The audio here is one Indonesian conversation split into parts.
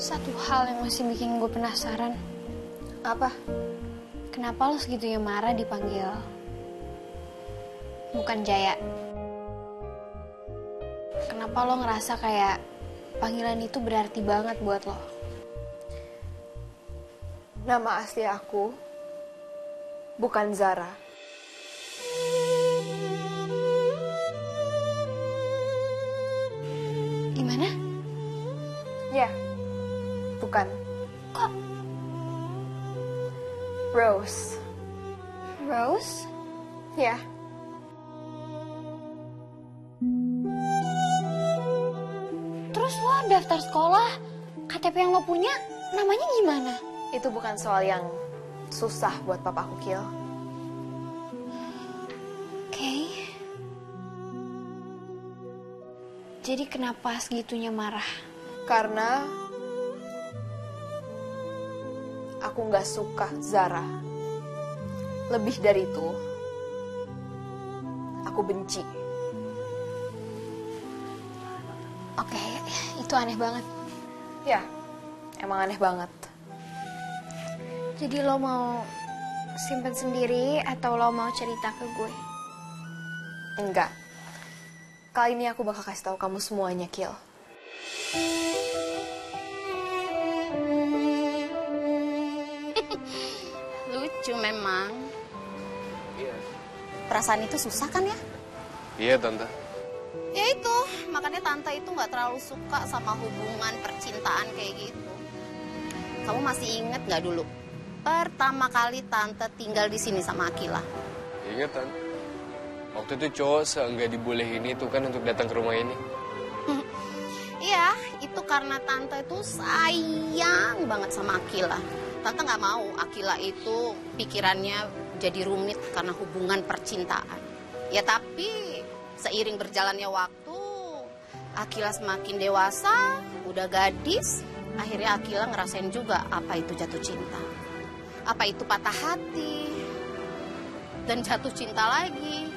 Satu hal yang masih bikin gue penasaran. Apa? Kenapa lo segitunya marah dipanggil bukan Jaya? Kenapa lo ngerasa kayak panggilan itu berarti banget buat lo? Nama asli aku bukan Zara. Gimana? Ya, bukan. Kok Rose. Rose? Ya. Terus lo daftar sekolah, KTP yang lo punya, namanya gimana? Itu bukan soal yang susah buat papaku, Kil. Oke. Jadi kenapa segitunya marah? Karena aku nggak suka Zara. Lebih dari itu, aku benci. Oke, itu aneh banget. Ya, emang aneh banget. Jadi lo mau simpen sendiri atau lo mau cerita ke gue? Enggak. Kali ini aku bakal kasih tahu kamu semuanya, Kil. Lucu memang. Iya. Perasaan itu susah kan ya? Iya, Tante. Ya itu, makanya Tante itu nggak terlalu suka sama hubungan percintaan kayak gitu. Kamu masih inget nggak dulu? Pertama kali Tante tinggal di sini sama Akila. Ingat, Tante. Waktu itu cowok seenggak dibolehin itu kan untuk datang ke rumah ini. Iya, itu karena Tante itu sayang banget sama Akila. Tante nggak mau Akila itu pikirannya jadi rumit karena hubungan percintaan. Ya tapi seiring berjalannya waktu, Akila semakin dewasa, udah gadis, akhirnya Akila ngerasain juga apa itu jatuh cinta. Apa itu patah hati, dan jatuh cinta lagi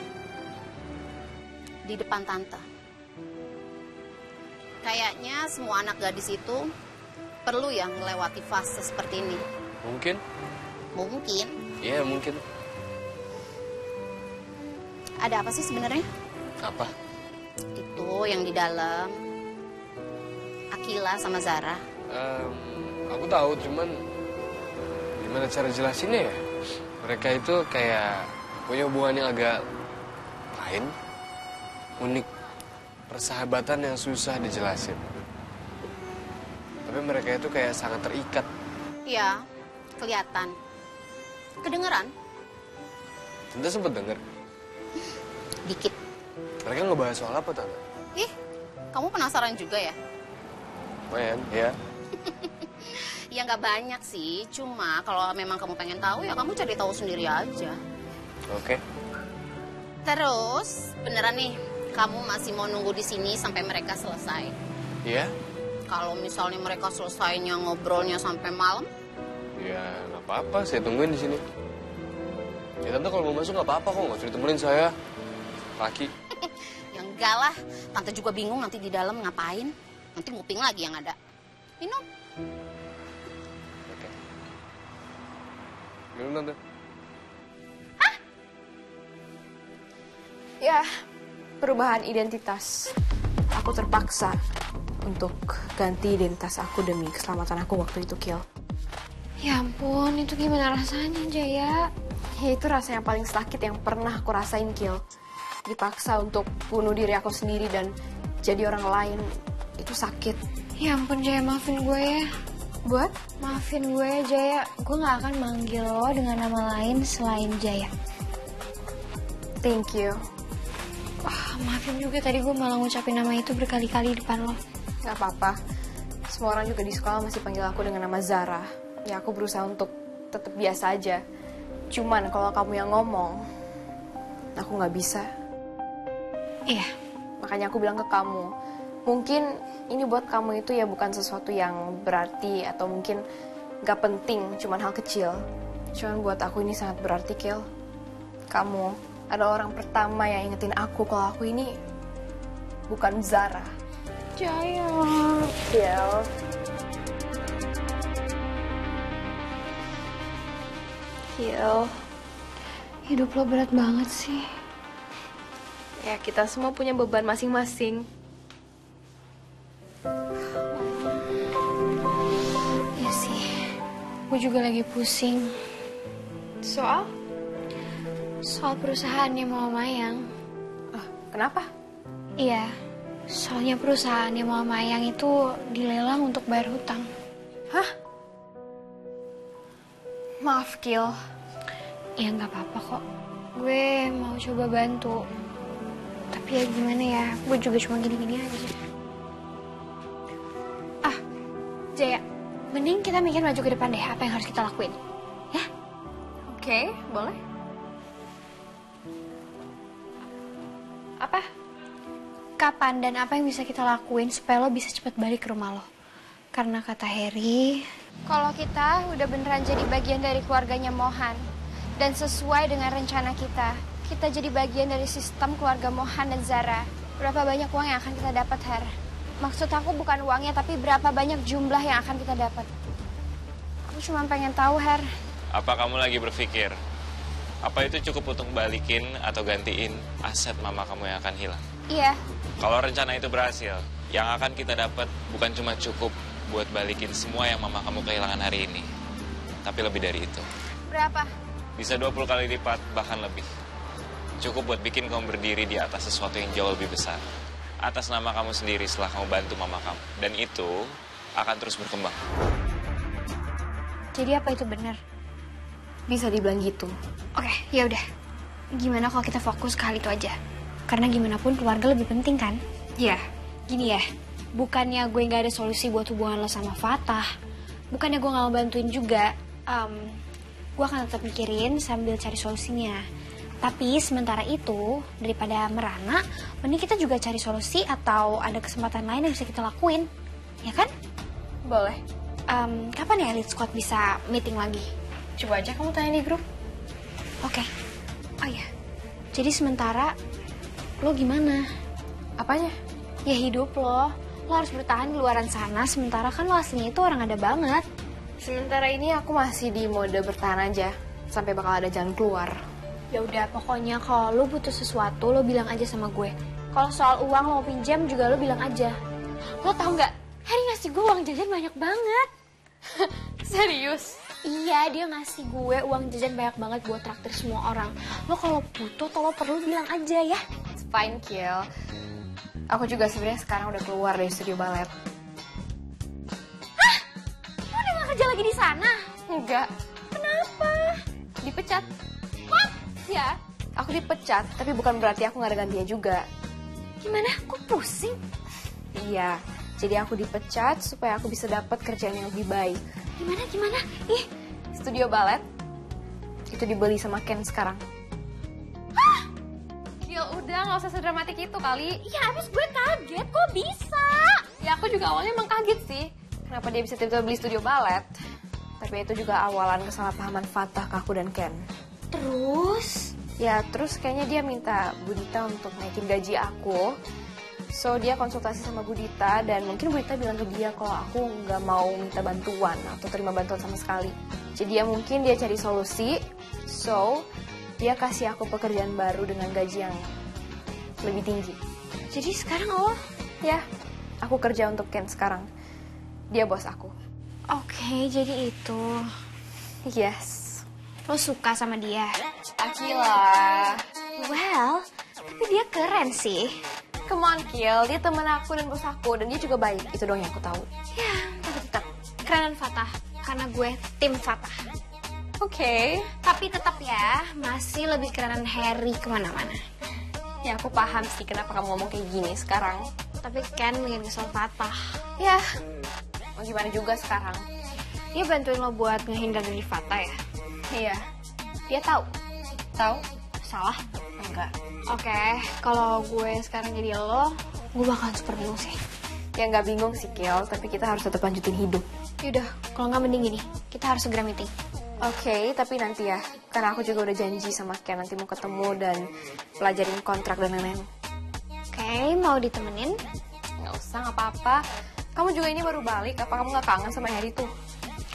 di depan Tante. Kayaknya semua anak gadis itu perlu ya melewati fase seperti ini. Mungkin? Mungkin. Iya, mungkin. Ada apa sih sebenarnya? Apa? Itu yang di dalam Akila sama Zara. Aku tahu, cuman gimana cara jelasinnya ya? Mereka itu kayak punya hubungan yang agak lain, unik, persahabatan yang susah dijelasin. Tapi mereka itu kayak sangat terikat. Iya, kelihatan. Kedengeran? Tante sempat denger. Dikit. Mereka ngebahas soal apa, Tante? Ih, kamu penasaran juga ya? Lumayan, ya. Ya nggak banyak sih, cuma kalau memang kamu pengen tahu ya kamu cari tahu sendiri aja. Oke. Terus, beneran nih, kamu masih mau nunggu di sini sampai mereka selesai? Iya? Kalau misalnya mereka selesainya ngobrolnya sampai malam? Ya, nggak apa-apa. Saya tungguin di sini. Ya, Tante kalau mau masuk nggak apa-apa kok. Nggak usah ditemenin saya. Laki. Ya enggak lah, Tante juga bingung nanti di dalam ngapain. Nanti nguping lagi yang ada. Minum. Oke. Minum, Tante. Ya, perubahan identitas. Aku terpaksa untuk ganti identitas aku demi keselamatan aku waktu itu, Kil. Ya ampun, itu gimana rasanya, Jaya? Ya, itu rasa yang paling sakit yang pernah aku rasain, Kil. Dipaksa untuk bunuh diri aku sendiri dan jadi orang lain. Itu sakit. Ya ampun, Jaya, maafin gue ya. Buat? Maafin gue, Jaya. Gue gak akan manggil lo dengan nama lain selain Jaya. Thank you. Wah, maafin juga tadi gue malah ngucapin nama itu berkali-kali di depan lo. Gak apa-apa. Semua orang juga di sekolah masih panggil aku dengan nama Zara. Ya, aku berusaha untuk tetap biasa aja. Cuman kalau kamu yang ngomong, aku gak bisa. Iya. Makanya aku bilang ke kamu, mungkin ini buat kamu itu ya bukan sesuatu yang berarti atau mungkin gak penting, cuman hal kecil. Cuman buat aku ini sangat berarti, Kil. Kamu adalah orang pertama yang ingetin aku kalau aku ini bukan Zara. Jaya. Kil. Gil, Hidup lo berat banget sih. ya kita semua punya beban masing-masing. Ya sih, gue juga lagi pusing. Soal? Soal perusahaannya Mama Mayang. Ah, kenapa? Iya, soalnya perusahaannya Mama Mayang itu dilelang untuk bayar hutang. Hah? Maaf, Gil. Ya nggak apa-apa kok. Gue mau coba bantu. Tapi ya gimana ya, gue juga cuma gini-gini aja. Ah, Jaya, mending kita mikir maju ke depan deh, apa yang harus kita lakuin. Ya? Oke, boleh. Apa? Kapan dan apa yang bisa kita lakuin supaya lo bisa cepat balik ke rumah lo? Karena kata Harry, kalau kita udah beneran jadi bagian dari keluarganya Mohan dan sesuai dengan rencana kita jadi bagian dari sistem keluarga Mohan dan Zara. Berapa banyak uang yang akan kita dapat, Her? Maksud aku bukan uangnya, tapi berapa banyak jumlah yang akan kita dapat. Aku cuma pengen tahu, Her. Apa kamu lagi berpikir? Apa itu cukup untuk balikin atau gantiin aset mama kamu yang akan hilang? Iya. Kalau rencana itu berhasil, yang akan kita dapat bukan cuma cukup buat balikin semua yang mama kamu kehilangan hari ini. Tapi lebih dari itu. Berapa? Bisa 20 kali lipat, bahkan lebih. Cukup buat bikin kamu berdiri di atas sesuatu yang jauh lebih besar. Atas nama kamu sendiri setelah kamu bantu mama kamu. Dan itu akan terus berkembang. Jadi apa itu benar? Bisa dibilang gitu. Oke, ya udah. Gimana kalau kita fokus ke hal itu aja? Karena gimana pun keluarga lebih penting kan? Iya. Gini ya, bukannya gue nggak ada solusi buat hubungan lo sama Fatah. Bukannya gue nggak mau bantuin juga. Gue akan tetap mikirin sambil cari solusinya. Tapi sementara itu, daripada merana, mending kita juga cari solusi atau ada kesempatan lain yang bisa kita lakuin. Ya kan? Boleh. Kapan ya Elite Squad bisa meeting lagi? Coba aja kamu tanya di grup. Oke. Oh iya. Jadi sementara, lo gimana? Apanya? Ya hidup lo. Lo harus bertahan di luaran sana, sementara kan lo aslinya itu orang ada banget. Sementara ini aku masih di mode bertahan aja. Sampai bakal ada jalan keluar. Ya udah, pokoknya kalau lo butuh sesuatu, lo bilang aja sama gue. Kalau soal uang lo mau pinjam juga lo bilang aja. Lo tau nggak? Harry ngasih gue uang jajan banyak banget. Serius? Iya, dia ngasih gue uang jajan banyak banget buat traktir semua orang. Lo kalau butuh atau lo perlu bilang aja ya. It's fine, Kiel. Aku juga sebenarnya sekarang udah keluar dari studio balet. Hah? Lo udah gak kerja lagi di sana? Enggak. Kenapa? Dipecat. What? Ya, aku dipecat, tapi bukan berarti aku gak ada gantinya juga. Gimana? Kok pusing? Iya, jadi aku dipecat supaya aku bisa dapat kerjaan yang lebih baik. Gimana? Ih, Studio balet itu dibeli sama Ken sekarang. hah? Kiel, udah gak usah sedramatik itu kali. Ya abis gue kaget, kok bisa? Ya aku juga awalnya emang kaget sih. Kenapa dia bisa tiba-tiba beli studio balet. Tapi itu juga awalan kesalahpahaman Fatah ke aku dan Ken. Terus? Ya terus kayaknya dia minta Budita untuk naikin gaji aku. So dia konsultasi sama Budita dan mungkin Budita bilang ke dia kalau aku nggak mau minta bantuan atau terima bantuan sama sekali. Jadi ya mungkin dia cari solusi. So dia kasih aku pekerjaan baru dengan gaji yang lebih tinggi. Jadi sekarang lo? Ya, aku kerja untuk Ken sekarang. Dia bos aku. Oke, jadi itu. Yes. Lo suka sama dia? Akila. Well, tapi dia keren sih. Come on, Kiel. Dia temen aku dan bos aku. Dan dia juga baik. Itu dong yang aku tahu. Ya, tapi tetap kerenan Fatah. Karena gue tim Fatah. Oke. Tapi tetap ya, masih lebih kerenan Harry kemana-mana. Ya, aku paham sih kenapa kamu ngomong kayak gini sekarang. Tapi Ken bikin kesel Fatah. Ya, mau gimana juga sekarang. Dia bantuin lo buat ngehindar dari Fatah ya? Iya. Dia tahu. Tahu? Salah? Enggak. Oke, kalau gue sekarang jadi lo, gue bakalan super bingung sih. Ya nggak bingung sih, Kiel. Tapi kita harus tetap lanjutin hidup. Yaudah, kalau nggak mending gini, kita harus segera meeting. Oke, tapi nanti ya. Karena aku juga udah janji sama Ken nanti mau ketemu dan pelajarin kontrak dan lain-lain. Oke, mau ditemenin? Nggak usah, nggak apa-apa. Kamu juga ini baru balik. Apa kamu nggak kangen sama Harry tuh?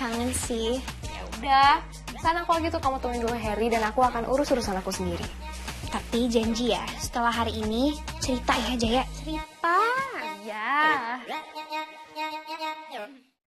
Kangen sih. Ya udah. Sana kalau gitu kamu temuin dulu Harry dan aku akan urus urusan aku sendiri. Tapi janji ya, setelah hari ini cerita ya Jaya. Cerita. Ya.